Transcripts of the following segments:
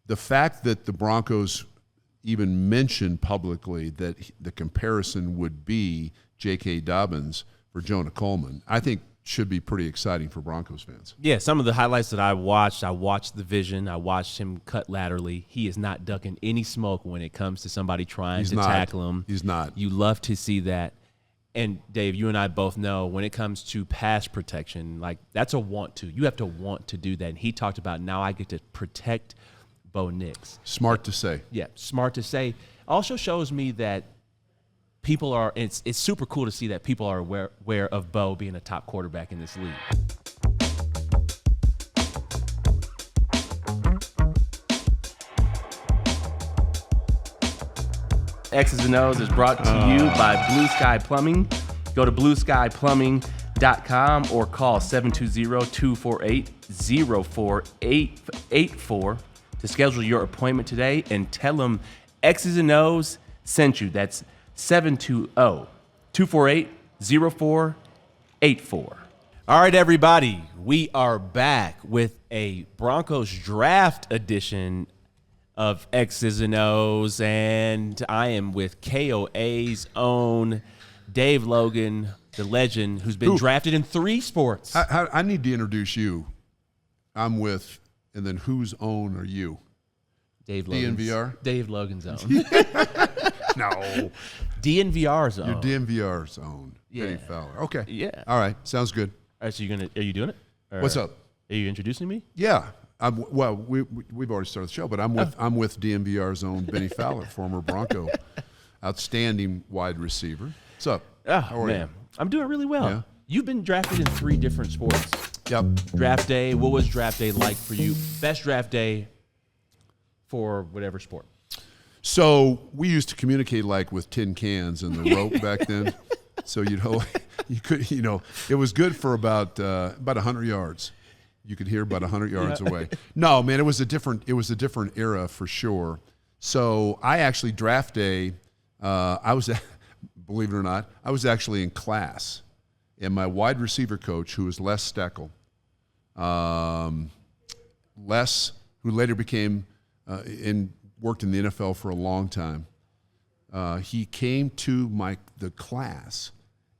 the fact that the Broncos even mentioned publicly that the comparison would be J.K. Dobbins for Jonah Coleman, I think should be pretty exciting for Broncos fans. Yeah, some of the highlights that I watched the vision. I watched him cut laterally. He is not ducking any smoke when it comes to somebody trying to tackle him. He's not. You love to see that. And, Dave, you and I both know when it comes to pass protection, like that's a want to. You have to want to do that. And he talked about now I get to protect Bo Nix. Smart to say. Yeah, smart to say. Also shows me that people are, it's super cool to see that people are aware of Bo being a top quarterback in this league. X's and O's is brought to you by Blue Sky Plumbing. Go to blueskyplumbing.com or call 720-248-0484 to schedule your appointment today and tell them X's and O's sent you. That's 720-248-0484. All right, everybody, we are back with a Broncos draft edition of X's and O's, and I am with KOA's own Dave Logan, the legend, who's been drafted in 3 sports. I need to introduce you. I'm with, and then whose own are you? Dave Logan's, DNVR? Dave Logan's own. No. DNVR's own. Your DNVR's own. Yeah. Bennie Fowler. Okay. Yeah. All right. Sounds good. All right, so are you doing it? Or What's up? Are you introducing me? Yeah. We've already started the show, but I'm with DNVR's own Bennie Fowler, former Bronco, outstanding wide receiver. What's up? Oh, man. I'm doing really well. Yeah. You've been drafted in 3 different sports. Yep. Draft day, what was draft day like for you? Best draft day for whatever sport. So we used to communicate like with tin cans and the rope back then. So you could, it was good for about 100 yards. You could hear about 100 yards away. No, man, it was a different era for sure. So I actually draft day, believe it or not, I was actually in class, and my wide receiver coach, who was Les Steckel, who later became worked in the NFL for a long time. He came to the class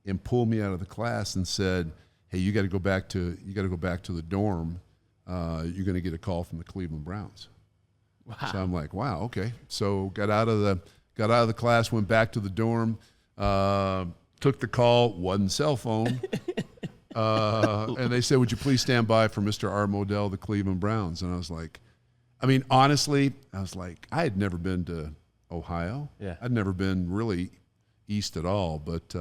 and pulled me out of the class and said, "Hey, you got to go back to the dorm. You're going to get a call from the Cleveland Browns." Wow. So I'm like, "Wow, okay." So got out of the class, went back to the dorm, took the call. Wasn't cell phone. And they said, "Would you please stand by for Mr. Art Modell, the Cleveland Browns?" And I was like, honestly, I had never been to Ohio. Yeah. I'd never been really east at all. But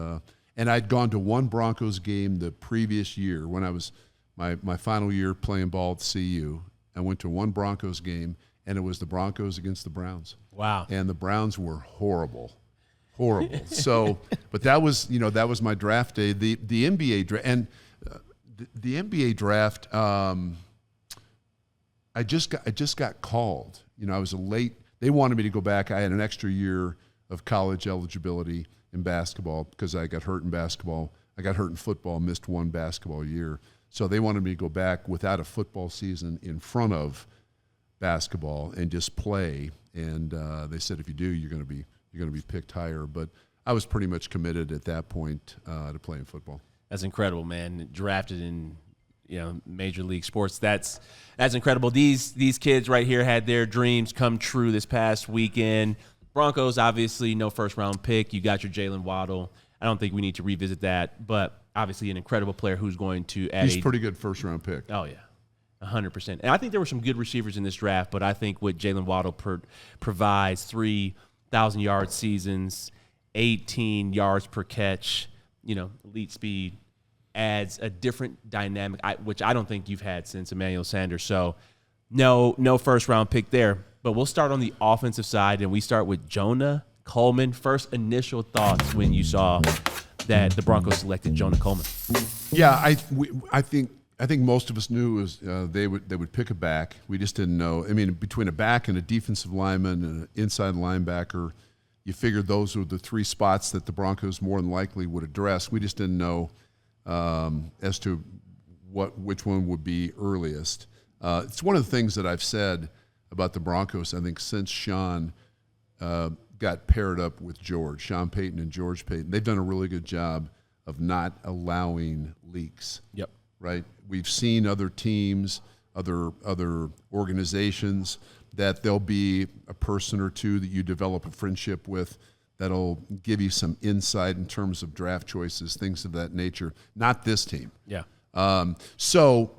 and I'd gone to one Broncos game the previous year when I was my final year playing ball at CU. I went to one Broncos game, and it was the Broncos against the Browns. Wow. And the Browns were horrible. So, but that was my draft day. The NBA draft and the NBA draft. I just got called. I was late. They wanted me to go back. I had an extra year of college eligibility in basketball because I got hurt in basketball. I got hurt in football, missed one basketball year. So they wanted me to go back without a football season in front of basketball and just play. And they said, if you do, you're going to be picked higher. But I was pretty much committed at that point to playing football. That's incredible, man. Drafted in major league sports. That's incredible. These kids right here had their dreams come true this past weekend. Broncos, obviously, no first-round pick. You got your Jalen Waddle. I don't think we need to revisit that, but obviously an incredible player who's going to add. He's a pretty good first-round pick. Oh, yeah, 100%. And I think there were some good receivers in this draft, but I think what Jalen Waddle provides, 3,000-yard seasons, 18 yards per catch, elite speed, adds a different dynamic, which I don't think you've had since Emmanuel Sanders. So no first-round pick there. But we'll start on the offensive side, and we start with Jonah Coleman. First initial thoughts when you saw that the Broncos selected Jonah Coleman. Yeah, I think most of us knew they would pick a back. We just didn't know. Between a back and a defensive lineman and an inside linebacker, you figured those were the 3 spots that the Broncos more than likely would address. We just didn't know as to which one would be earliest. It's one of the things that I've said about the Broncos, I think, since Sean got paired up with Sean Payton and George Payton. They've done a really good job of not allowing leaks. Yep. Right? We've seen other teams, other organizations, that there'll be a person or two that you develop a friendship with that'll give you some insight in terms of draft choices, things of that nature. Not this team. Yeah. So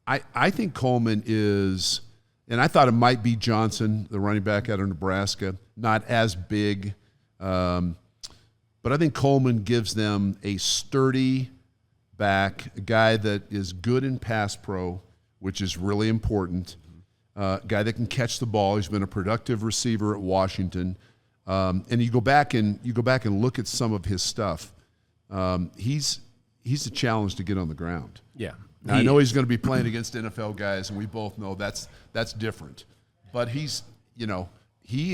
I think Coleman is, and I thought it might be Johnson, the running back out of Nebraska, not as big. But I think Coleman gives them a sturdy back, a guy that is good in pass pro, which is really important. Guy that can catch the ball. He's been a productive receiver at Washington. And you go back and look at some of his stuff. He's a challenge to get on the ground. Yeah. Now, I know he's going to be playing against NFL guys, and we both know that's different. But he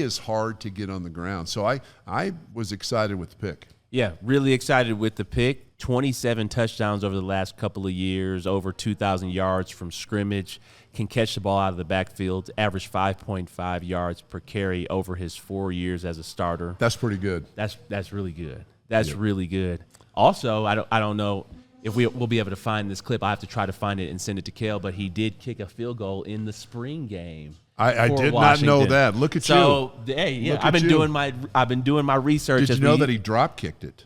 is hard to get on the ground. So I was excited with the pick. Yeah, really excited with the pick. 27 touchdowns over the last couple of years, over 2,000 yards from scrimmage, can catch the ball out of the backfield, average 5.5 yards per carry over his 4 years as a starter. That's pretty good. That's really good. That's really good. Also, I don't know if we'll be able to find this clip. I have to try to find it and send it to Kale, but he did kick a field goal in the spring game. I did not know that. Look at you. So, hey, yeah, I've been doing my research. Did you know that he drop kicked it?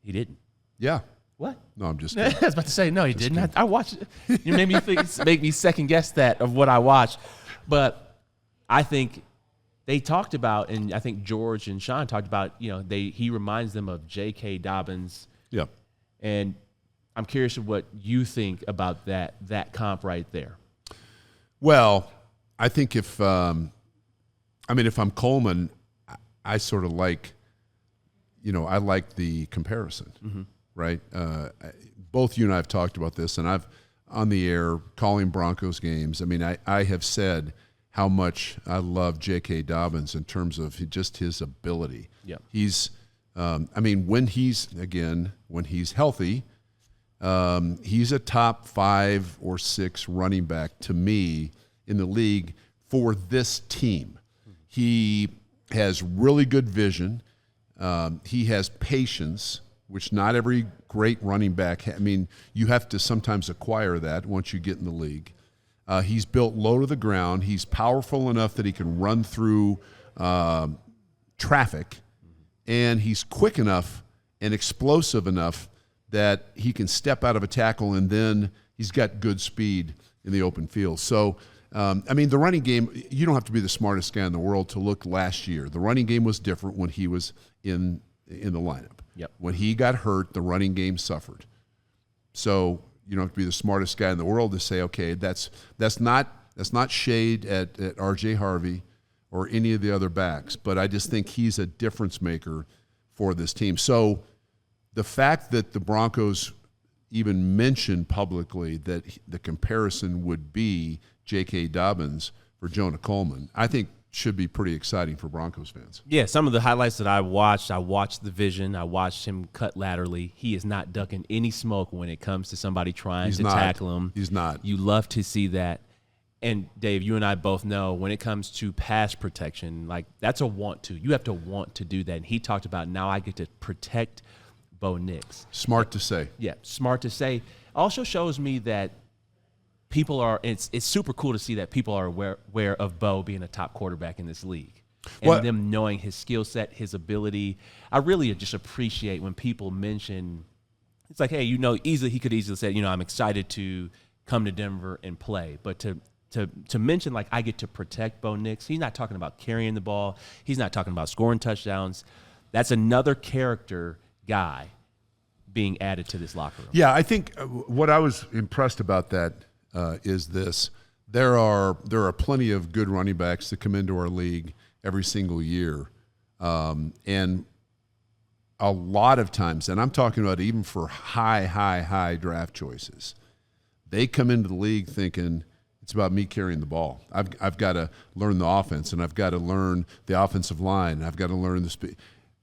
He didn't. Yeah. What? No, I'm just I kidding. was about to say, no, he didn't. I watched it. You made me make me second guess that of what I watched. But I think they talked about, and I think George and Sean talked about, he reminds them of J.K. Dobbins. Yeah. And I'm curious of what you think about that comp right there. Well, I think if I'm Coleman, I sort of like, I like the comparison, right? Both you and I have talked about this, and I've on the air calling Broncos games. I mean, I have said how much I love J.K. Dobbins in terms of just his ability. Yeah. He's, when he's healthy, he's a top 5 or 6 running back to me in the league for this team. He has really good vision. He has patience, which not every great running back you have to sometimes acquire that once you get in the league. He's built low to the ground. He's powerful enough that he can run through traffic, and he's quick enough and explosive enough that he can step out of a tackle, and then he's got good speed in the open field. So, the running game, you don't have to be the smartest guy in the world to look last year. The running game was different when he was in the lineup. Yep. When he got hurt, the running game suffered. So you don't have to be the smartest guy in the world to say, okay, that's not shade at R.J. Harvey or any of the other backs, but I just think he's a difference maker for this team. So the fact that the Broncos even mentioned publicly that the comparison would be J.K. Dobbins for Jonah Coleman, I think should be pretty exciting for Broncos fans. Yeah, some of the highlights that I watched the vision. I watched him cut laterally. He is not ducking any smoke when it comes to somebody trying to tackle him. He's not. You love to see that. And, Dave, you and I both know when it comes to pass protection, like that's a want to. You have to want to do that. And he talked about now I get to protect Bo Nix. Smart to say. Yeah, smart to say. Also shows me that people are – it's super cool to see that people are aware of Bo being a top quarterback in this league and them knowing his skill set, his ability. I really just appreciate when people mention – it's like, hey, he could easily say, I'm excited to come to Denver and play. But to mention, like, I get to protect Bo Nix, he's not talking about carrying the ball. He's not talking about scoring touchdowns. That's another character guy being added to this locker room. Yeah, I think what I was impressed about that is this. There are plenty of good running backs that come into our league every single year. And a lot of times, and I'm talking about even for high draft choices, they come into the league thinking it's about me carrying the ball. I've got to learn the offense, and I've got to learn the offensive line, and I've got to learn the speed.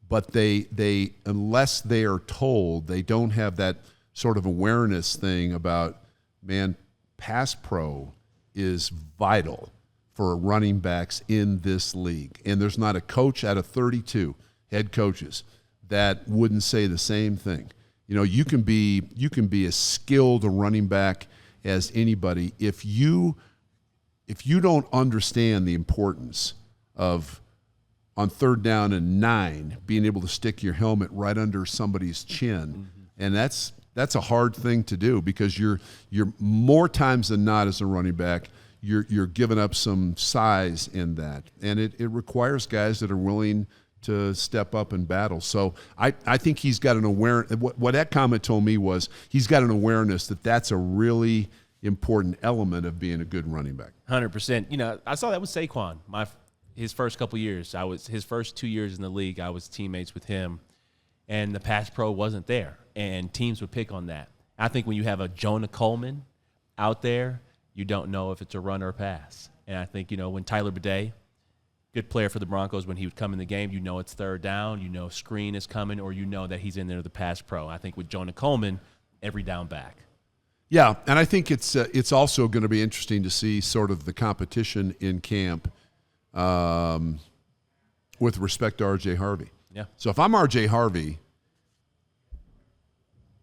But they unless they are told, they don't have that sort of awareness thing about, man, pass pro is vital for running backs in this league. And there's not a coach out of 32 head coaches that wouldn't say the same thing. You know, you can be as skilled a running back as anybody. If you don't understand the importance of, on 3rd down and 9, being able to stick your helmet right under somebody's chin, and that's a hard thing to do, because you're more times than not as a running back, you're giving up some size in that, and it requires guys that are willing to step up and battle. So I think he's got an awareness. What that comment told me was he's got an awareness that that's a really important element of being a good running back. 100%. You know, I saw that with Saquon. His first couple years, his first 2 years in the league, I was teammates with him, and the pass pro wasn't there, and teams would pick on that. I think when you have a Jonah Coleman out there, you don't know if it's a run or a pass. And I think, you know, when Tyler Bidet, good player for the Broncos, when he would come in the game, you know it's 3rd down, you know screen is coming, or you know that he's in there to the pass pro. I think with Jonah Coleman, every down back. Yeah, and I think it's also going to be interesting to see sort of the competition in camp with respect to R.J. Harvey. Yeah. So if I'm R.J. Harvey,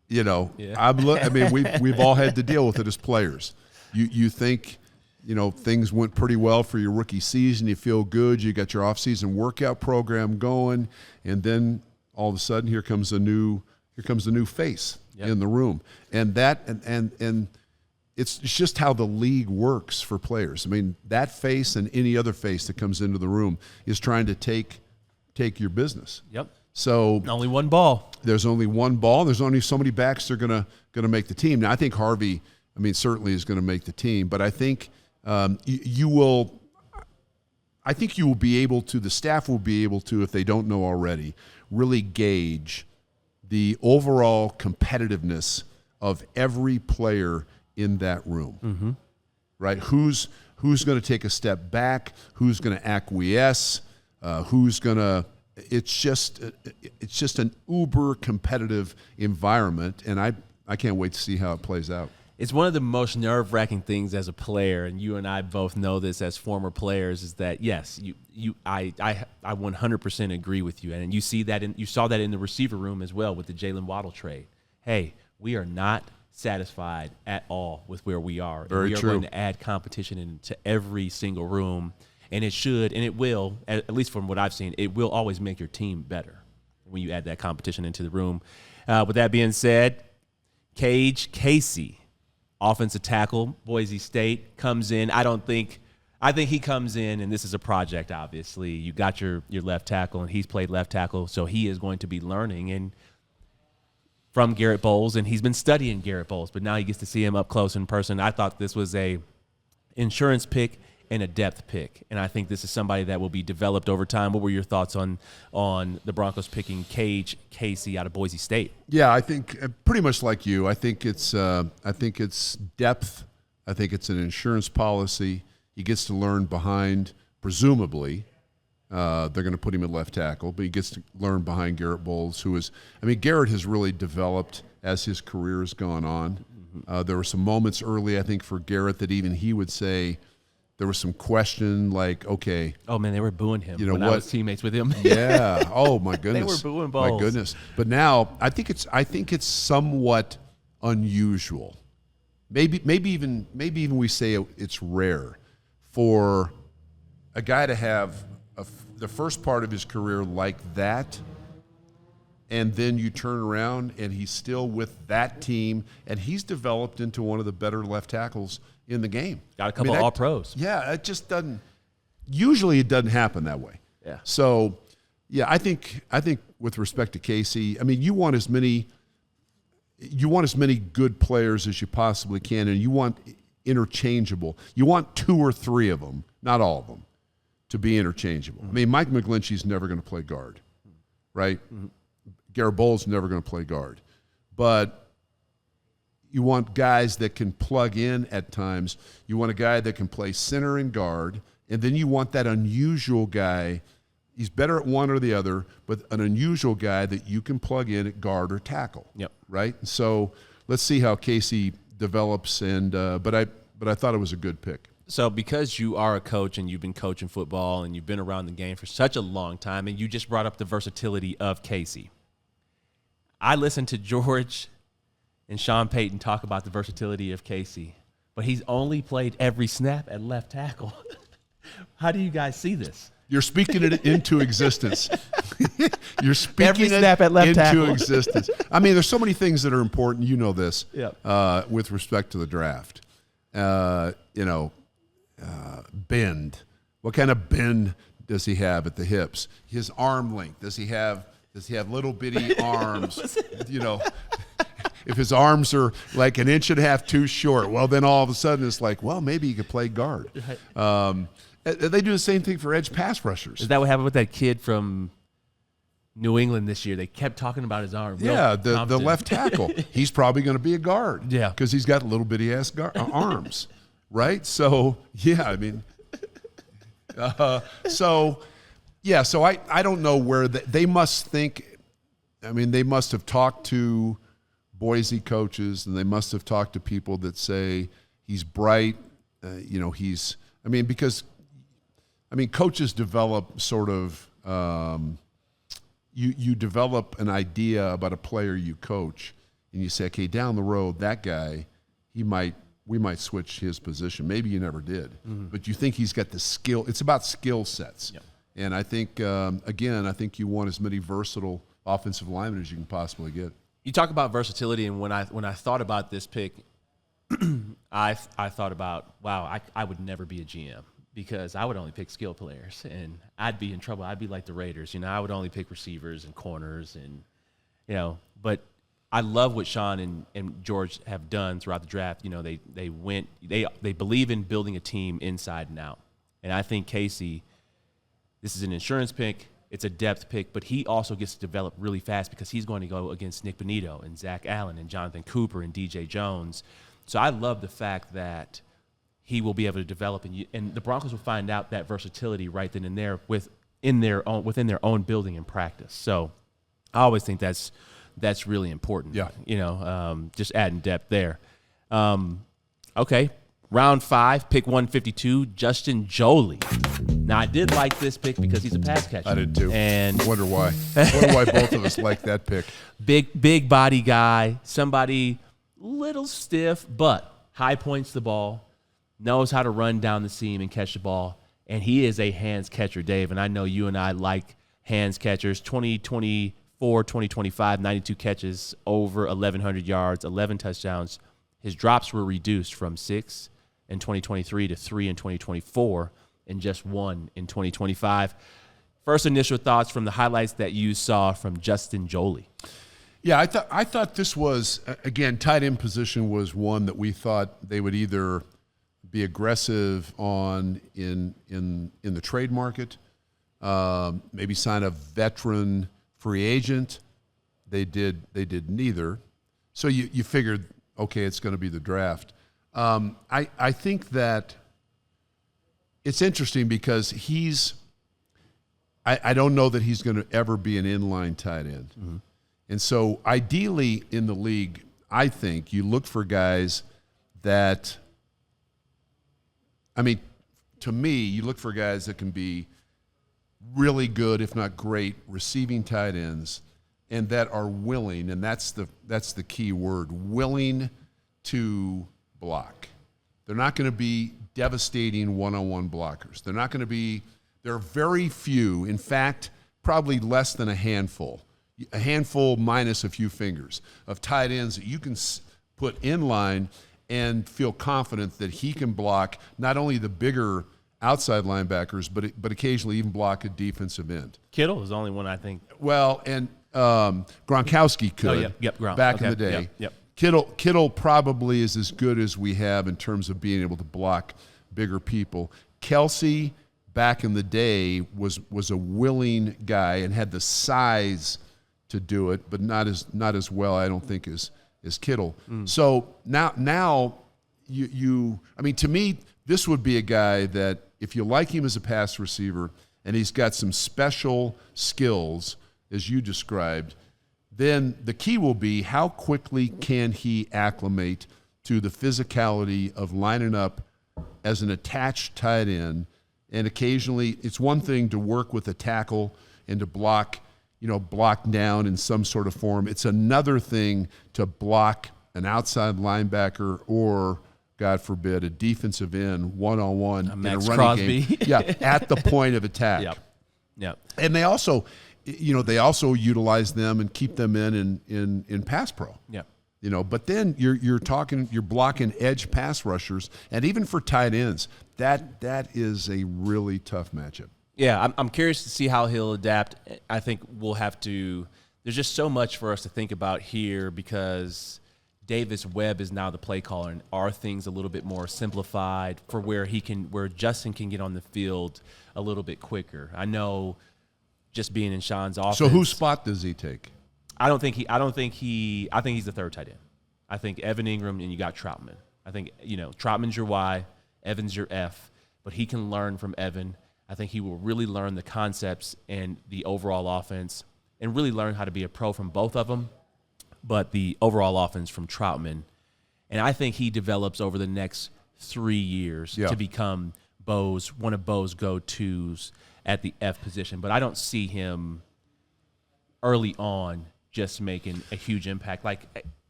you know, yeah. I mean, we've all had to deal with it as players. You think, you know, things went pretty well for your rookie season. You feel good. You got your off-season workout program going, and then all of a sudden, here comes a new face in the room, and that and it's just how the league works for players. I mean, that face and any other face that comes into the room is trying to take your business. Yep. So only one ball. There's only one ball. There's only so many backs that are gonna make the team. Now, I think Harvey, I mean, certainly is going to make the team, but I think you will be able to, the staff will be able to, if they don't know already, really gauge the overall competitiveness of every player in that room, right? Who's going to take a step back? Who's going to acquiesce? Who's going to? It's just an uber competitive environment, and I can't wait to see how it plays out. It's one of the most nerve-wracking things as a player, and you and I both know this as former players, is that yes, I 100% agree with you, and you saw that in the receiver room as well with the Jalen Waddle trade. Hey, we are not satisfied at all with where we are. Very we are true. going to add competition into every single room, and it should, and it will, at least from what I've seen, it will always make your team better when you add that competition into the room. With that being said, Kage Casey, offensive tackle, Boise State, comes in. I think he comes in, and this is a project, obviously. You got your left tackle, and he's played left tackle, so he is going to be learning and from Garrett Bowles, and he's been studying Garrett Bowles, but now he gets to see him up close in person. I thought this was a insurance pick and a depth pick, and I think this is somebody that will be developed over time. What were your thoughts on the Broncos picking Kage Casey out of Boise State? Yeah, I think pretty much like you. I think it's depth. I think it's an insurance policy. He gets to learn behind, presumably, they're going to put him at left tackle, but he gets to learn behind Garrett Bowles, Garrett has really developed as his career has gone on. There were some moments early, I think, for Garrett that even he would say, there was some question like, okay. Oh, man, they were booing him when I was teammates with him. Yeah. Oh, my goodness. They were booing Bowles. My goodness. But now I think it's somewhat unusual. Maybe even we say it's rare for a guy to have the first part of his career like that, and then you turn around and he's still with that team, and he's developed into one of the better left tackles in the game. Got a couple All-Pros. Yeah, it just doesn't. Usually, it doesn't happen that way. Yeah. So, yeah, I think with respect to Casey, I mean, you want as many good players as you possibly can, and you want interchangeable. You want 2 or 3 of them, not all of them, to be interchangeable. I mean, Mike McGlinchey's never going to play guard, right? Garrett Bowles never going to play guard, but you want guys that can plug in at times. You want a guy that can play center and guard, and then you want that unusual guy. He's better at one or the other, but an unusual guy that you can plug in at guard or tackle. Yep. Right? So let's see how Casey develops, and but I thought it was a good pick. So because you are a coach and you've been coaching football and you've been around the game for such a long time, and you just brought up the versatility of Casey. I listened to George and Sean Payton talk about the versatility of Casey, but he's only played every snap at left tackle. How do you guys see this? You're speaking it into existence. You're speaking Every snap at left into tackle. existence. I mean, there's so many things that are important. You know this. Yep. With respect to the draft. Bend. What kind of bend does he have at the hips? His arm length. Does he have little bitty arms? If his arms are like an inch and a half too short, well, then all of a sudden it's like, well, maybe he could play guard. They do the same thing for edge pass rushers. Is that what happened with that kid from New England this year? They kept talking about his arm. Yeah, the left tackle. He's probably going to be a guard. Yeah. Because he's got little bitty ass arms, right? So, yeah, I mean, so I don't know where they must think. I mean, they must have talked to Boise coaches, and they must have talked to people that say he's bright. Coaches develop sort of you develop an idea about a player you coach, and you say, okay, down the road, that guy, we might switch his position. Maybe you never did, but you think he's got the skill. It's about skill sets. Yep. And I think, I think you want as many versatile offensive linemen as you can possibly get. You talk about versatility, and when I thought about this pick, I thought about, wow, I would never be a GM because I would only pick skill players, and I'd be in trouble. I'd be like the Raiders, I would only pick receivers and corners, and But I love what Sean and George have done throughout the draft. They believe in building a team inside and out, and I think Casey, this is an insurance pick. It's a depth pick, but he also gets to develop really fast because he's going to go against Nick Bonito and Zach Allen and Jonathan Cooper and DJ Jones. So I love the fact that he will be able to develop, and the Broncos will find out that versatility right then and there within their own building and practice. So I always think that's really important. Yeah. Just adding depth there. Okay. Round 5, pick 152, Justin Joly. Now, I did like this pick because he's a pass catcher. I did too. And I wonder why. I wonder why both of us like that pick. Big body guy, somebody little stiff, but high points the ball, knows how to run down the seam and catch the ball, and he is a hands catcher, Dave. And I know you and I like hands catchers. 2024, 2025, 92 catches, over 1,100 yards, 11 touchdowns. His drops were reduced from 6 in 2023 to 3 in 2024 and just 1 in 2025. First initial thoughts from the highlights that you saw from Justin Joly. Yeah, I thought this was, again, tight end position was one that we thought they would either be aggressive on in the trade market, maybe sign a veteran free agent. They did neither. So you figured, okay, it's going to be the draft. I think that it's interesting because I don't know that he's going to ever be an inline tight end. Mm-hmm. And so ideally in the league, I think you look for guys that, to me, you look for guys that can be really good, if not great, receiving tight ends, and that are willing, and that's the key word, willing to block. They're not going to be devastating one-on-one blockers. There are very few, in fact, probably less than a handful minus a few fingers, of tight ends that you can put in line and feel confident that he can block not only the bigger outside linebackers, but occasionally even block a defensive end. Kittle is the only one I think. Well, and Gronkowski could back in the day. Yep. Kittle probably is as good as we have in terms of being able to block bigger people. Kelsey, back in the day, was a willing guy and had the size to do it, but not as well, I don't think, as Kittle. So now to me, this would be a guy that if you like him as a pass receiver and he's got some special skills, as you described, then the key will be how quickly can he acclimate to the physicality of lining up as an attached tight end, and occasionally it's one thing to work with a tackle and to block down in some sort of form. It's another thing to block an outside linebacker or, God forbid, a defensive end one-on-one in a running Crosby. game. Yeah, at the point of attack. Yep. And they also utilize them and keep them in pass pro. Yep. But then you're blocking edge pass rushers, and even for tight ends, that is a really tough matchup. Yeah, I'm curious to see how he'll adapt. I think we'll have to – there's just so much for us to think about here because Davis Webb is now the play caller, and are things a little bit more simplified for where Justin can get on the field a little bit quicker. I know just being in Sean's offense. So whose spot does he take? I think he's the third tight end. I think Evan Ingram, and you got Troutman. I think, Troutman's your Y, Evan's your F, but he can learn from Evan. I think he will really learn the concepts and the overall offense and really learn how to be a pro from both of them, but the overall offense from Troutman. And I think he develops over the next 3 years to become one of Bo's go-tos at the F position. But I don't see him early on just making a huge impact,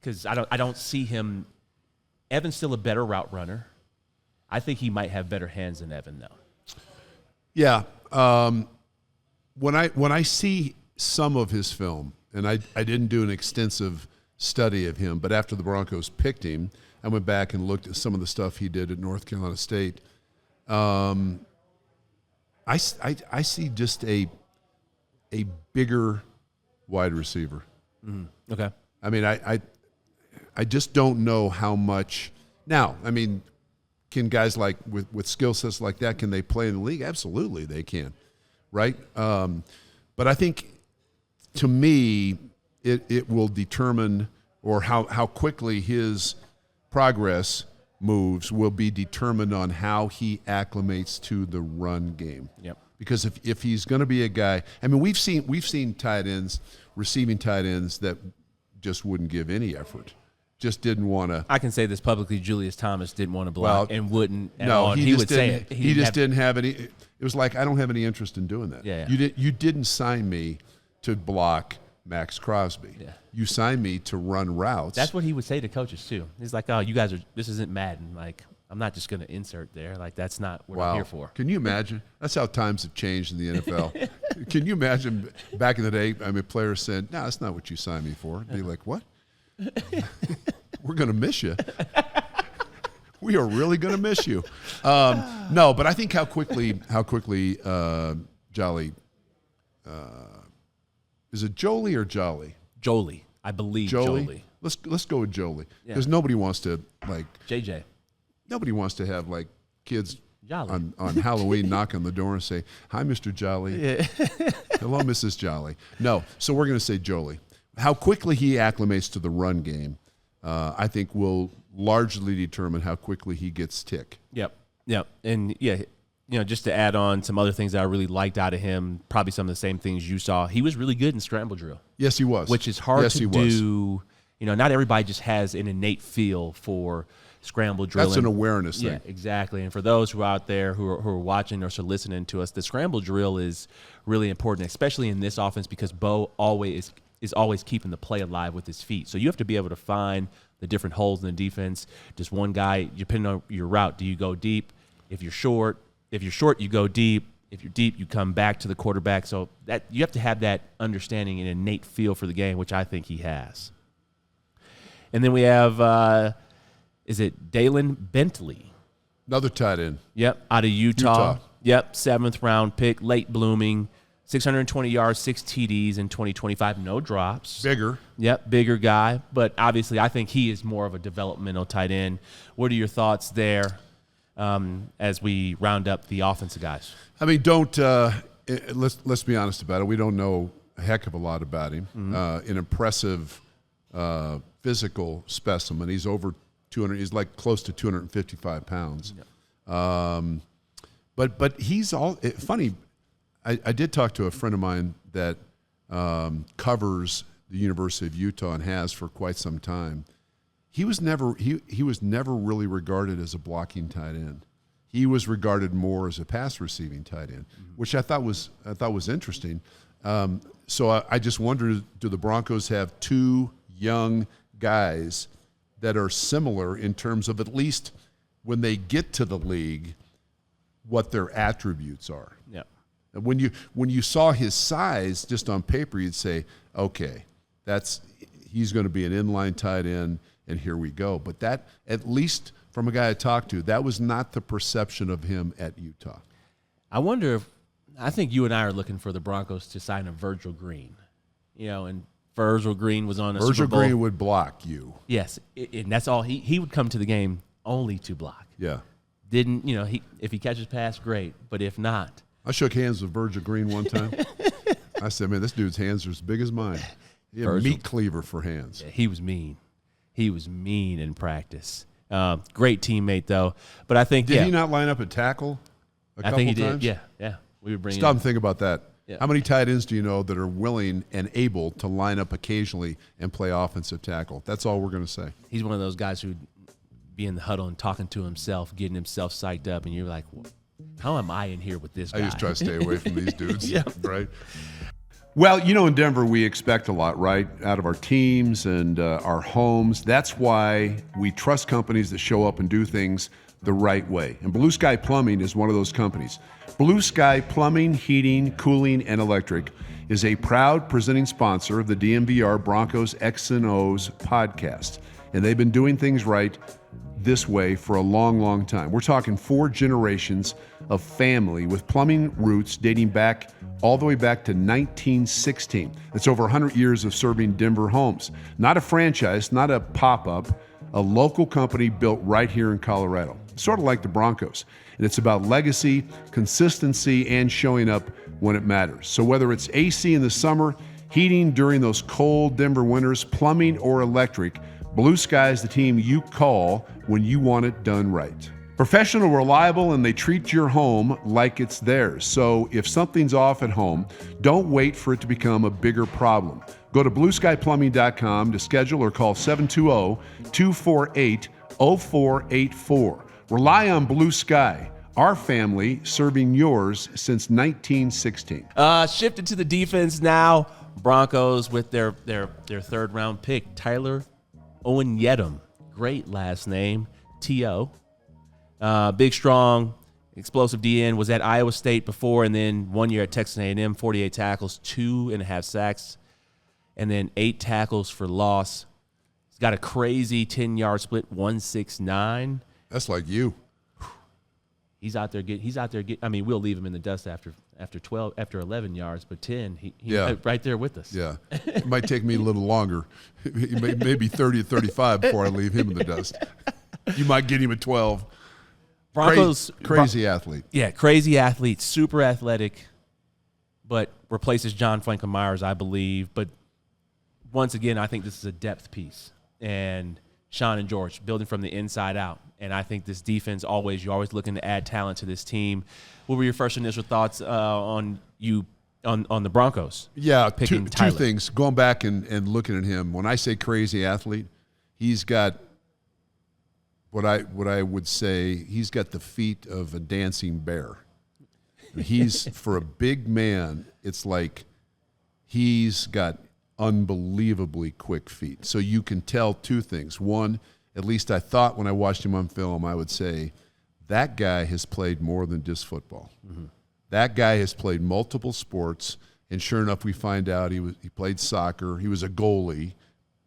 because I don't see him. Evan's still a better route runner. I think he might have better hands than Evan, though. Yeah. When I see some of his film, and I didn't do an extensive study of him, but after the Broncos picked him, I went back and looked at some of the stuff he did at North Carolina State. I see just a bigger wide receiver. Mm-hmm. Okay. I mean, I just don't know how much. Now, I mean, can guys like with skill sets like that, can they play in the league? Absolutely, they can, right? But I think, to me, it will determine, or how quickly his progress moves will be determined on how he acclimates to the run game. Yep. Because if he's going to be a guy, I mean, we've seen tight ends, receiving tight ends that just wouldn't give any effort. Just didn't want to. I can say this publicly. Julius Thomas didn't want to block and wouldn't at all. He would say it. He just didn't have any. It was like, I don't have any interest in doing that. Yeah. You didn't sign me to block Max Crosby. Yeah. You signed me to run routes. That's what he would say to coaches too. He's like, "Oh, you guys this isn't Madden. Like, I'm not just going to insert there. Like, that's not what I'm here for." Can you imagine? That's how times have changed in the NFL. Can you imagine back in the day? I mean, players said, "No, that's not what you signed me for." Be like, "What? We're going to miss you. We are really going to miss you." No, but I think how quickly Joly, is it Joly or Joly? Joly, I believe. Joly. Let's go with Joly, because nobody wants to JJ. Nobody wants to have kids Joly. on Halloween knock on the door and say, "Hi, Mr. Joly." Yeah. "Hello, Mrs. Joly." No, so we're going to say Joly. How quickly he acclimates to the run game, I think, will largely determine how quickly he gets tick. Yep. And, just to add on some other things that I really liked out of him, probably some of the same things you saw. He was really good in scramble drill. Yes, he was. Which is hard to do. Not everybody just has an innate feel for scramble drilling. That's an awareness thing. Yeah, exactly. And for those who are out there who are watching or listening to us, the scramble drill is really important, especially in this offense, because Bo is always keeping the play alive with his feet. So you have to be able to find the different holes in the defense. Just one guy, depending on your route, do you go deep? If you're short, you go deep. If you're deep, you come back to the quarterback. So that you have to have that understanding and innate feel for the game, which I think he has. And then we have, is it Dallen Bentley? Another tight end. Yep, out of Utah. Yep, 7th round pick, late blooming. 620 yards, 6 TDs in 2025, no drops. Bigger. Yep, bigger guy. But obviously, I think he is more of a developmental tight end. What are your thoughts there as we round up the offensive guys? I mean, let's be honest about it. We don't know a heck of a lot about him. Mm-hmm. An impressive physical specimen. He's over 200. He's close to 255 pounds. Yep. But he's funny. I did talk to a friend of mine that covers the University of Utah and has for quite some time. He was never really regarded as a blocking tight end. he was regarded more as a pass receiving tight end, which I thought was interesting. So I just wonder, do the Broncos have two young guys that are similar in terms of, at least when they get to the league, what their attributes are? Yeah. And when you saw his size just on paper, you'd say, okay, he's going to be an inline tight end, and here we go. But that, at least from a guy I talked to, that was not the perception of him at Utah. I think you and I are looking for the Broncos to sign a Virgil Green. And Virgil Green was on a Super Bowl. Virgil Green would block you. Yes, and that's all. He would come to the game only to block. Yeah. If he catches pass, great. But if not. I shook hands with Virgil Green one time. I said, man, this dude's hands are as big as mine. He had a meat cleaver for hands. Yeah, he was mean. He was mean in practice. Great teammate, though. But I think, Did he not line up at tackle a couple think he times? did. Yeah. We would bring Stop and think about that. Yeah. How many tight ends do you know that are willing and able to line up occasionally and play offensive tackle? That's all we're going to say. He's one of those guys who'd be in the huddle and talking to himself, getting himself psyched up, and you're like, how am I in here with this guy? I just try to stay away from these dudes, Yeah. right? Well, in Denver, we expect a lot, right, out of our teams and our homes. That's why we trust companies that show up and do things the right way. And Blue Sky Plumbing is one of those companies. Blue Sky Plumbing, Heating, Cooling, and Electric is a proud presenting sponsor of the DMVR Broncos X O's podcast. And they've been doing things right this way for a long, long time. We're talking 4 generations of family with plumbing roots dating back all the way back to 1916. That's over 100 years of serving Denver homes. Not a franchise, not a pop-up, a local company built right here in Colorado. Sort of like the Broncos. And it's about legacy, consistency, and showing up when it matters. So whether it's AC in the summer, heating during those cold Denver winters, plumbing, or electric, Blue Sky is the team you call when you want it done right. Professional, reliable, and they treat your home like it's theirs. So if something's off at home, don't wait for it to become a bigger problem. Go to blueskyplumbing.com to schedule or call 720-248-0484. Rely on Blue Sky, our family serving yours since 1916. Shifted to the defense now. Broncos with their third round pick, Tyler Onyedim. Great last name, T.O. Big, strong, explosive DN. Was at Iowa State before, and then 1 year at Texas A&M, 48 tackles, 2.5 sacks, and then 8 tackles for loss. He's got a crazy 10-yard split, 169. That's like you. He's out there. I mean, we'll leave him in the dust after 11 yards, but 10, he's right there with us. Yeah, it might take me a little longer, maybe 30 or 35 before I leave him in the dust. You might get him at 12. Broncos crazy athlete. Yeah, crazy athlete, super athletic, but replaces John Franklin Myers, I believe. But once again, I think this is a depth piece, and Sean and George building from the inside out. And I think this defense you're always looking to add talent to this team. What were your first initial thoughts on the Broncos? Yeah, picking two things. Going back and looking at him, when I say crazy athlete, he's got what I would say, he's got the feet of a dancing bear. He's, for a big man, it's like he's got unbelievably quick feet. So you can tell two things. One, at least I thought when I watched him on film, I would say, that guy has played more than just football. Mm-hmm. That guy has played multiple sports, and sure enough, we find out he played soccer. He was a goalie.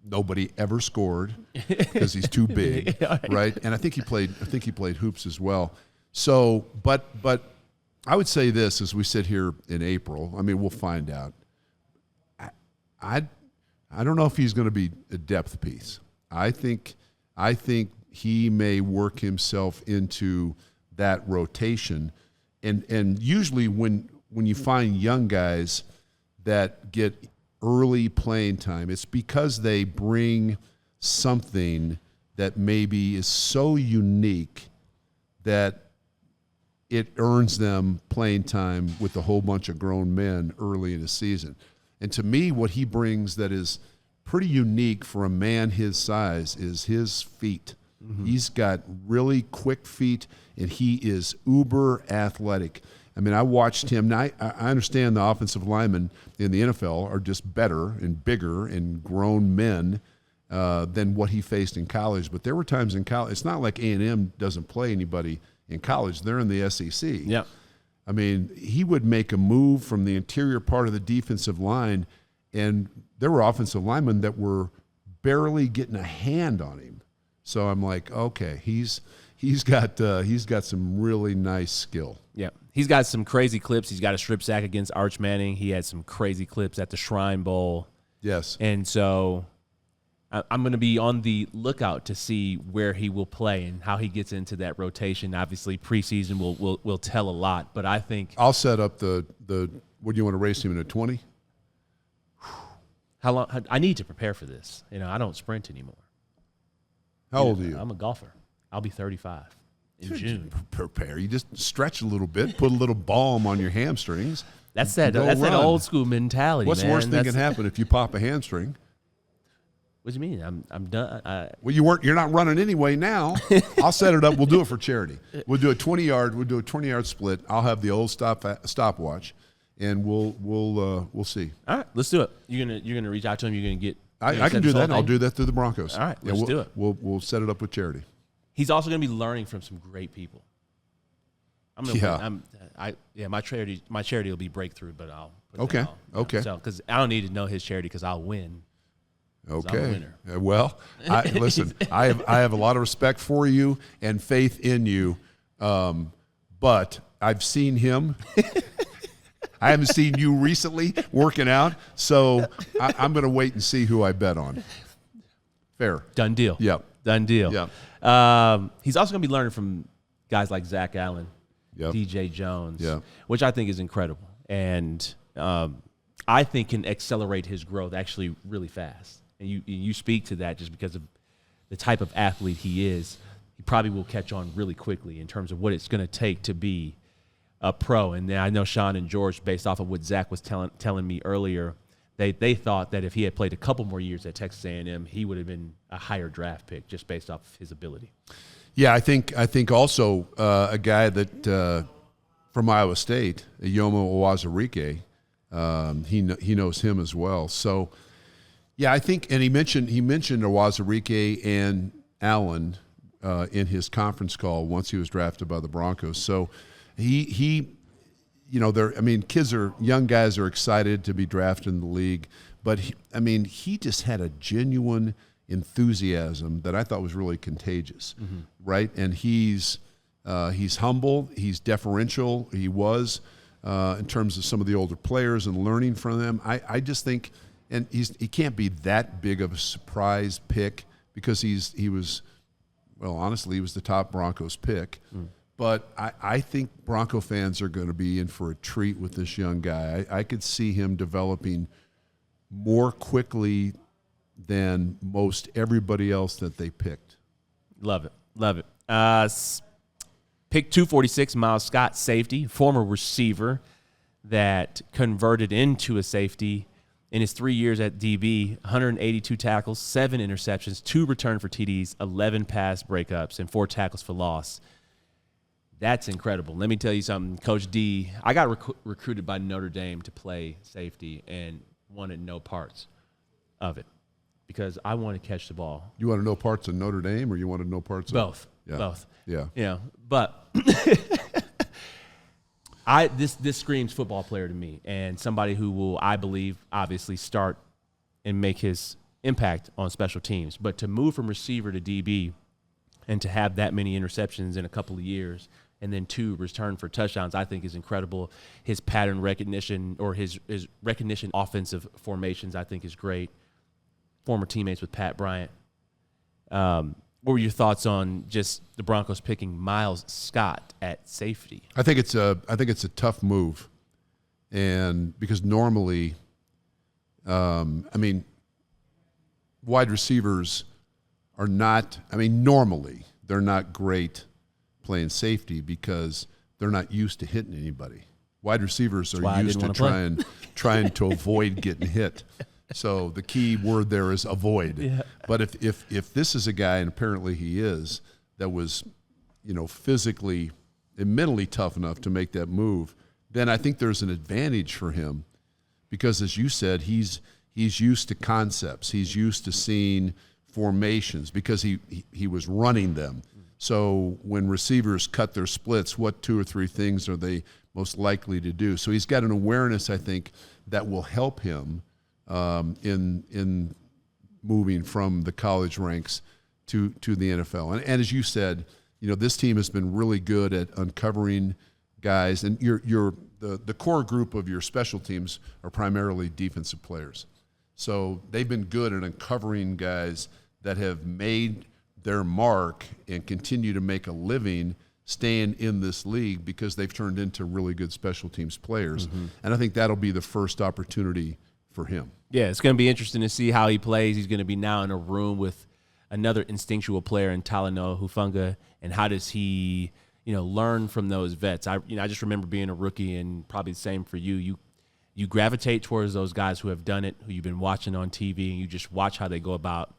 Nobody ever scored because he's too big, right? And I think he played hoops as well. So, but I would say this as we sit here in April. I mean, we'll find out. I don't know if he's going to be a depth piece. I think he may work himself into that rotation. And usually when you find young guys that get early playing time, it's because they bring something that maybe is so unique that it earns them playing time with a whole bunch of grown men early in the season. And to me, what he brings that is pretty unique for a man his size is his feet. He's got really quick feet, and he is uber athletic. I mean, I watched him. Now, I understand the offensive linemen in the NFL are just better and bigger and grown men than what he faced in college. But there were times in college. It's not like A&M doesn't play anybody in college. They're in the SEC. Yeah. I mean, he would make a move from the interior part of the defensive line, and there were offensive linemen that were barely getting a hand on him. So I'm like, okay, he's got some really nice skill. Yeah. He's got some crazy clips. He's got a strip sack against Arch Manning. He had some crazy clips at the Shrine Bowl. Yes. And so I'm going to be on the lookout to see where he will play and how he gets into that rotation. Obviously, preseason will tell a lot, but I think I'll set up the what do you want to race him in a 20? how long I need to prepare for this. I don't sprint anymore. How old are you? I'm a golfer. I'll be 35 in June. Prepare. You just stretch a little bit, put a little balm on your hamstrings. That's that old school mentality. What's the worst thing can happen if you pop a hamstring? What do you mean? I'm done. Well, you're not running anyway now. I'll set it up. We'll do it for charity. We'll do a 20-yard split. I'll have the old stopwatch, and we'll see. All right, let's do it. You're gonna reach out to him. You're gonna get. I can do that. I'll do that through the Broncos. All right, let's do it. We'll set it up with charity. He's also going to be learning from some great people. My charity will be Breakthrough, but I'll put that on. Okay. So because I don't need to know his charity because I'll win. Okay. I'm a winner. Well, listen, I have a lot of respect for you and faith in you, but I've seen him. I haven't seen you recently working out, so I'm going to wait and see who I bet on. Fair. Done deal. Yep. Done deal. Yep. He's also going to be learning from guys like Zach Allen, Yep. DJ Jones, Yep. which I think is incredible. And I think can accelerate his growth actually really fast. And you speak to that just because of the type of athlete he is. He probably will catch on really quickly in terms of what it's going to take to be a pro. And then I know Sean and George, based off of what Zach was telling me earlier, they thought that if he had played a couple more years at Texas A&M, he would have been a higher draft pick just based off of his ability. Yeah, I think also a guy that from Iowa State, Yoma Owazurike, he knows him as well. So, yeah, I think, and he mentioned Owazurike and Allen in his conference call once he was drafted by the Broncos. So he young guys are excited to be drafted in the league, but he just had a genuine enthusiasm that I thought was really contagious, right? And he's humble, he's deferential. He was in terms of some of the older players and learning from them. I just think, and he can't be that big of a surprise pick because he was the top Broncos pick. But I think Bronco fans are going to be in for a treat with this young guy. I could see him developing more quickly than most everybody else that they picked. Love it. Pick 246, Miles Scott, safety, former receiver that converted into a safety in his 3 years at DB, 182 tackles, 7 interceptions, 2 return for TDs, 11 pass breakups, and 4 tackles for loss. That's incredible. Let me tell you something, Coach D. I got recruited by Notre Dame to play safety and wanted no parts of it because I want to catch the ball. You want to know parts of Notre Dame, or you want to know parts of both? Yeah. Both. Yeah. But this screams football player to me, and somebody who will, I believe, obviously start and make his impact on special teams. But to move from receiver to DB and to have that many interceptions in a couple of years, and then 2 return for touchdowns, I think is incredible. His pattern recognition, or his recognition offensive formations, I think is great. Former teammates with Pat Bryant. What were your thoughts on just the Broncos picking Miles Scott at safety? I think it's a tough move, and because normally, wide receivers are not. Normally they're not great playing safety because they're not used to hitting anybody. Wide receivers are used to trying to avoid getting hit. So the key word there is avoid. Yeah. But if this is a guy, and apparently he is, that was, physically and mentally tough enough to make that move, then I think there's an advantage for him because, as you said, he's used to concepts. He's used to seeing formations because he was running them. So when receivers cut their splits, what 2 or 3 things are they most likely to do? So he's got an awareness, I think, that will help him in moving from the college ranks to the NFL. And as you said, this team has been really good at uncovering guys, and the core group of your special teams are primarily defensive players. So they've been good at uncovering guys that have made their mark and continue to make a living staying in this league because they've turned into really good special teams players. Mm-hmm. And I think that'll be the first opportunity for him. Yeah, it's going to be interesting to see how he plays. He's going to be now in a room with another instinctual player in Tyler Onyedim, and how does he, learn from those vets? I just remember being a rookie, and probably the same for you. You gravitate towards those guys who have done it, who you've been watching on TV, and you just watch how they go about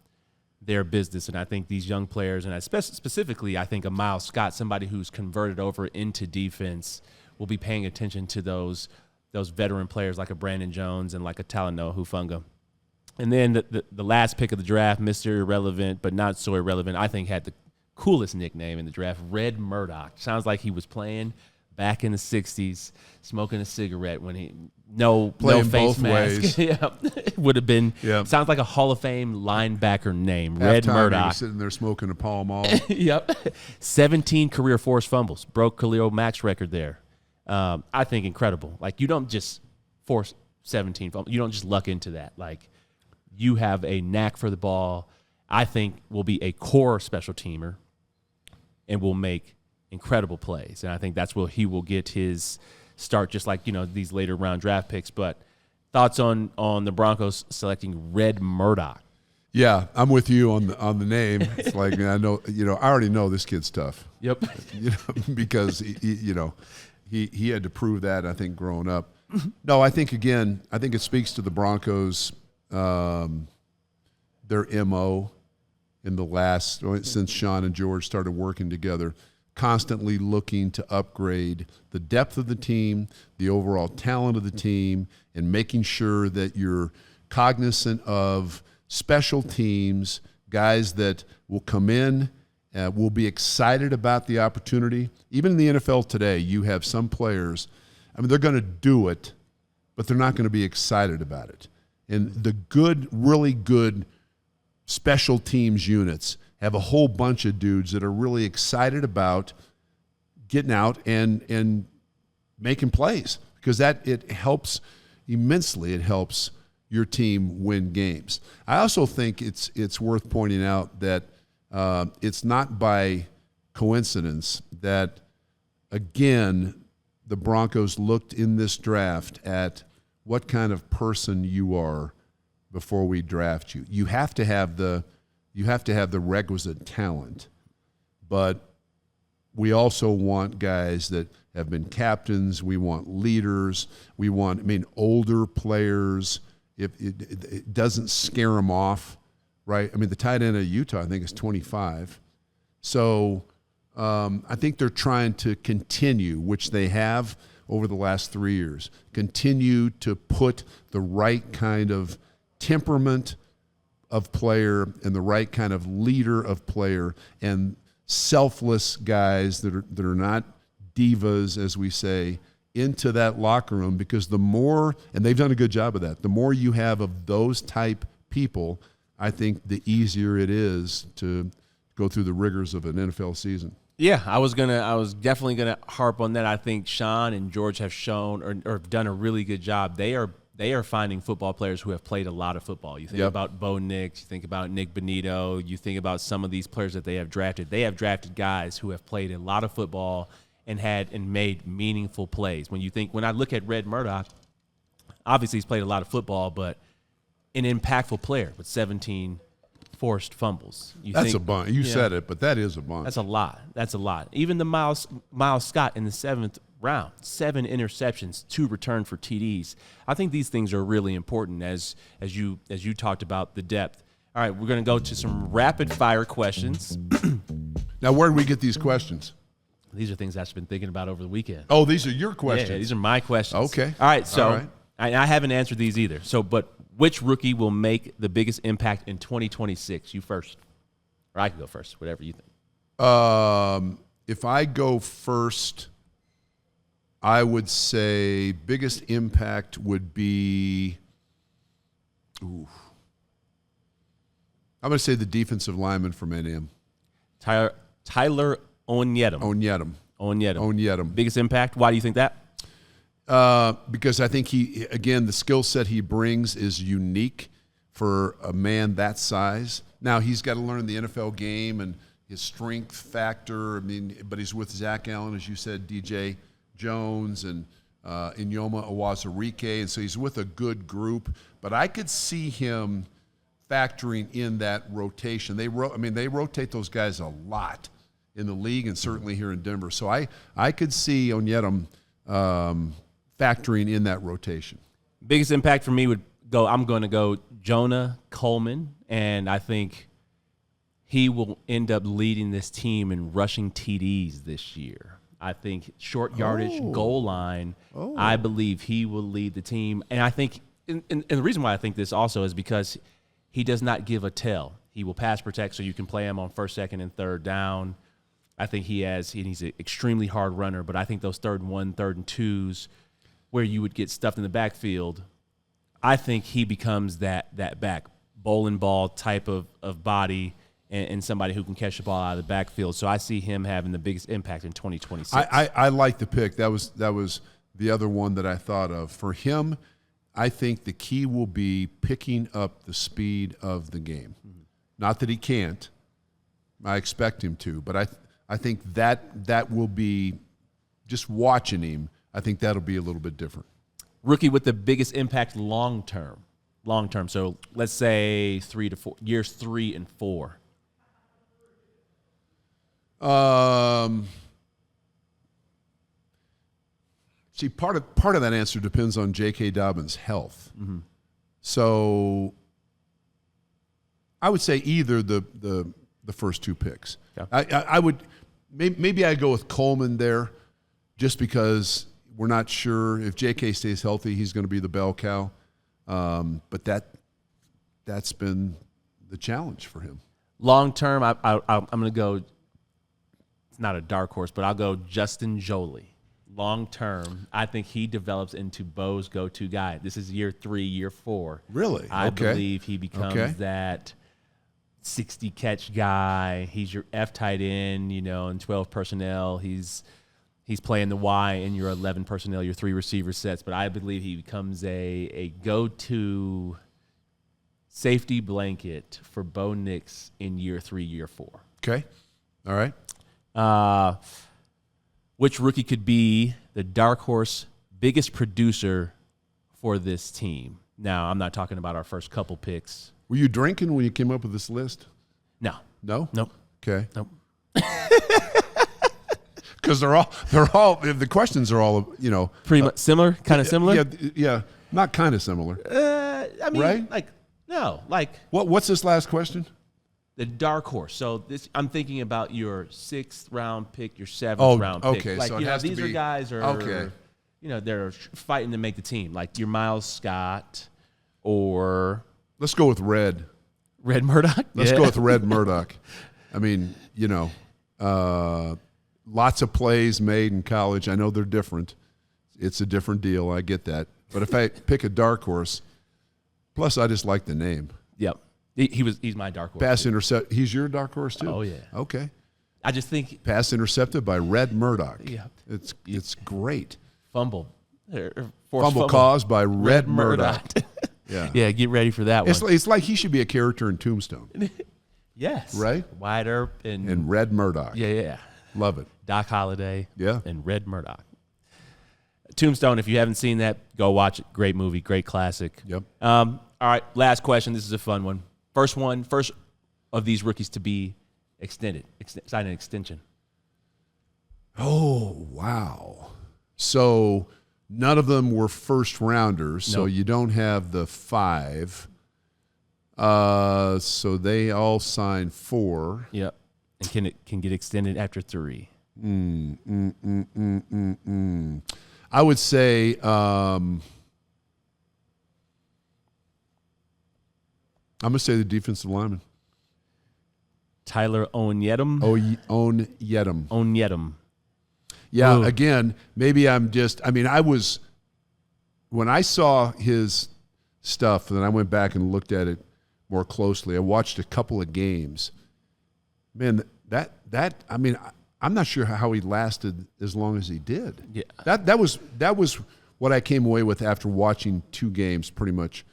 their business. And I think these young players, and specifically I think a Miles Scott, somebody who's converted over into defense, will be paying attention to those veteran players like a Brandon Jones and like a Tyler Onyedim. And then the last pick of the draft, Mr. Irrelevant, but not so irrelevant, I think had the coolest nickname in the draft, Red Murdok. Sounds like he was playing back in the 60s, smoking a cigarette when he no face both mask. ways. Yeah, it would have been. Yep. Sounds like a Hall of Fame linebacker name, Red Murdok. He was sitting there smoking a Pall Mall. Yep, 17 career forced fumbles, broke Khalil Mack's record there. I think incredible. Like, you don't just force 17 fumbles. You don't just luck into that. Like, you have a knack for the ball. I think will be a core special teamer and will make incredible plays. And I think that's where he will get his start, just like, these later round draft picks. But thoughts on the Broncos selecting Red Murdok? Yeah, I'm with you on the name. It's like, I know, I already know this kid's tough. Yep. Because he had to prove that, I think, growing up. No, I think it speaks to the Broncos, their MO in the last, since Sean and George started working together, constantly looking to upgrade the depth of the team, the overall talent of the team, and making sure that you're cognizant of special teams, guys that will come in, will be excited about the opportunity. Even in the NFL today, you have some players, they're going to do it, but they're not going to be excited about it. And the really good special teams units have a whole bunch of dudes that are really excited about getting out and making plays, because it helps immensely. It helps your team win games. I also think it's worth pointing out that it's not by coincidence that, again, the Broncos looked in this draft at what kind of person you are before we draft you. You have to have the requisite talent, but we also want guys that have been captains. We want leaders. We want, older players. If it doesn't scare them off, right? The tight end of Utah, I think, is 25. So I think they're trying to continue, which they have over the last 3 years, continue to put the right kind of temperament of player and the right kind of leader of player and selfless guys that are not divas, as we say, into that locker room, because the more, and they've done a good job of that, the more you have of those type people, I think the easier it is to go through the rigors of an NFL season. Yeah, I was definitely gonna harp on that. I think Sean and George have shown or done a really good job. They are finding football players who have played a lot of football. You think about Bo Nix, you think about Nick Bonito, you think about some of these players that they have drafted. They have drafted guys who have played a lot of football and made meaningful plays. When I look at Red Murdok, obviously he's played a lot of football, but an impactful player with 17 forced fumbles. That's a bunch. You said it, but that is a bunch. That's a lot. Even the Miles Scott in the 7th round, 7 interceptions, 2 returned for TDs. I think these things are really important as you talked about the depth. All right, we're going to go to some rapid fire questions. Now, where did we get these questions? These are things I've been thinking about over the weekend. Oh, these are your questions. Yeah, these are my questions. Okay. All right, so All right. I haven't answered these either. So, but which rookie will make the biggest impact in 2026? You first. Or I can go first, whatever you think. If I go first, I would say biggest impact would be I'm going to say the defensive lineman from A&M. Tyler Onyedim. Onyedim. Biggest impact? Why do you think that? Because I think the skill set he brings is unique for a man that size. Now, he's got to learn the NFL game and his strength factor. I mean, but he's with Zach Allen, as you said, DJ Jones and Inyoma Awazarike, and so he's with a good group. But I could see him factoring in that rotation. They rotate those guys a lot in the league and certainly here in Denver. So I could see Onyedim factoring in that rotation. Biggest impact for me I'm going to go Jonah Coleman, and I think he will end up leading this team in rushing TDs this year. I think short yardage, goal line, I believe he will lead the team. And I think and the reason why I think this also is because he does not give a tell. He will pass protect so you can play him on first, second, and third down. I think he's an extremely hard runner, but I think those 3rd and 1, 3rd and 2s where you would get stuffed in the backfield, I think he becomes that back bowling ball type of body and somebody who can catch the ball out of the backfield. So I see him having the biggest impact in 2026. I like the pick. That was the other one that I thought of. For him, I think the key will be picking up the speed of the game. Mm-hmm. Not that he can't. I expect him to, but I think that will be, just watching him, I think that'll be a little bit different. Rookie with the biggest impact long term. So let's say 3 to 4 years, 3 and 4. See, part of that answer depends on J.K. Dobbins' health. Mm-hmm. So I would say either the first 2 picks. Yeah. I would maybe I'd go with Coleman there, just because we're not sure if J.K. stays healthy, he's going to be the bell cow. But that's been the challenge for him. Long term, I'm going to go. It's not a dark horse, but I'll go Justin Joly. Long term, I think he develops into Bo's go-to guy. This is year 3, year 4. Really? I believe he becomes that 60 catch guy. He's your F tight end, in 12 personnel. He's playing the Y in your 11 personnel, your 3 receiver sets. But I believe he becomes a go-to safety blanket for Bo Nix in year 3, year 4. Okay. All right. Which rookie could be the dark horse biggest producer for this team? Now, I'm not talking about our first couple picks. Were you drinking when you came up with this list? No. No? Nope. Okay. Nope. Because they're all the questions are all pretty much similar, kind of similar. Yeah, not kind of similar. I mean, right? What's this last question? The dark horse. So I'm thinking about your 6th round pick, your 7th round pick. Okay, so it has these to be, are guys okay. They're fighting to make the team, like your Miles Scott or let's go with Red Murdok. Let's go with Red Murdok. I mean, lots of plays made in college. I know they're different. It's a different deal. I get that. But if I pick a dark horse, plus I just like the name. Yep. He's my dark horse. Pass intercept. He's your dark horse too? Oh, yeah. Okay. I just think. Pass intercepted by Red Murdok. Yeah. It's great. Fumble. Fumble caused by Red Murdok. Yeah. Yeah, get ready for that one. It's like he should be a character in Tombstone. Yes. Right? Wide Earp and Red Murdok. Yeah. Love it. Doc Holliday. Yeah. And Red Murdok. Tombstone, if you haven't seen that, go watch it. Great movie, great classic. Yep. All right, last question. This is a fun one. First of these rookies to be sign an extension. Oh, wow. So none of them were first rounders. So Nope. you don't have the 5. So they all signed 4. Yep. And it can get extended after 3. I would say I'm going to say the defensive lineman. Tyler Onyedim. Onyedim. Onyedim. Yeah, Ooh. again, maybe when I saw his stuff, and then I went back and looked at it more closely. I watched a couple of games. Man, I'm not sure how he lasted as long as he did. Yeah. That was what I came away with after watching 2 games pretty much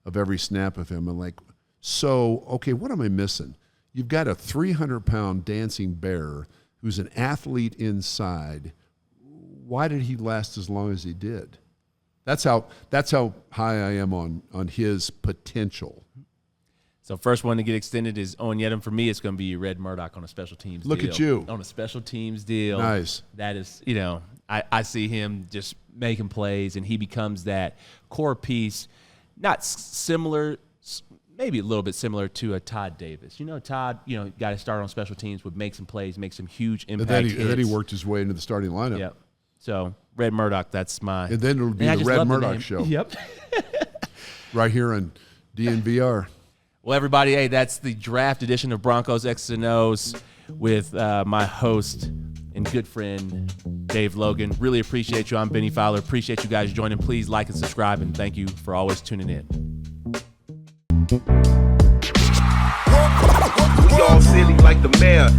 of every snap of him. I'm like, so, okay, what am I missing? You've got a 300-pound dancing bear who's an athlete inside. Why did he last as long as he did? That's how high I am on his potential. So first one to get extended is Onyedim. For me, it's going to be Red Murdok on a special teams Look deal. at you. On a special teams deal. Nice. That is, I see him just making plays, and he becomes that core piece, not similar, maybe a little bit similar to a Todd Davis. Todd, got to start on special teams, would make some plays, make some huge impact And hits. then he worked his way into the starting lineup. Yep. So Red Murdok, that's my. And then it'll be the Red Murdok show. Yep. Right here on DNVR. Well, everybody, hey, that's the draft edition of Broncos X O's with my host and good friend, Dave Logan. Really appreciate you. I'm Bennie Fowler. Appreciate you guys joining. Please like and subscribe, and thank you for always tuning in. We all silly like the mayor.